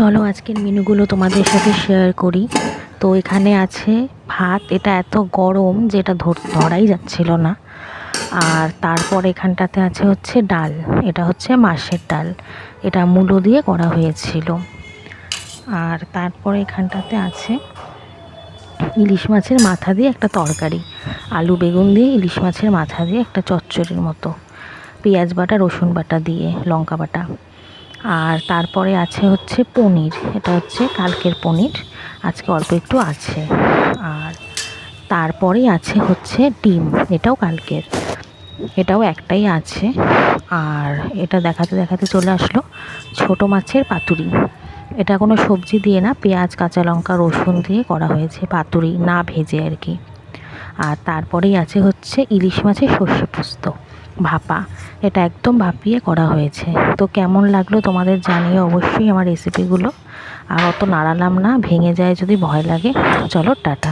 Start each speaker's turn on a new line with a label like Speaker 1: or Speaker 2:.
Speaker 1: চলো আজকের মেনুগুলো তোমাদের সাথে শেয়ার করি। তো এখানে আছে ভাত, এটা এত গরম যে এটা ধরাই যাচ্ছিল না। আর তারপর এখানটাতে আছে হচ্ছে ডাল, এটা হচ্ছে মাছের ডাল, এটা মূলো দিয়ে করা হয়েছিল। আর তারপরে এখানটাতে আছে ইলিশ মাছের মাথা দিয়ে একটা তরকারি, আলু বেগুন দিয়ে ইলিশ মাছের মাথা দিয়ে একটা চচ্চড়ির মতো, পেঁয়াজ বাটা রসুন বাটা দিয়ে লঙ্কা বাটা। আর তারপরে আছে হচ্ছে পনির, এটা হচ্ছে কালকের পনির, আজকে অল্প একটু আছে। আর তারপরেই আছে হচ্ছে ডিম, এটাও কালকের, এটাও একটাই আছে। আর এটা দেখাতে দেখাতে চলে আসলো ছোট মাছের পাতুরি, এটা কোনো সবজি দিয়ে না, পেঁয়াজ কাঁচা লঙ্কা রসুন দিয়ে করা হয়েছে, পাতুরি না ভেজে আর কি। আর তারপরেই আছে হচ্ছে ইলিশ মাছের সর্ষে পোস্ত ভাপা, এটা একদম ভাপিয়ে করা হয়েছে। তো কেমন লাগলো তোমাদের জানিয়ে অবশ্যই আমার রেসিপিগুলো। আর অত নাড়ালাম না, ভেঙে যায় যদি ভয় লাগে। চলো টাটা।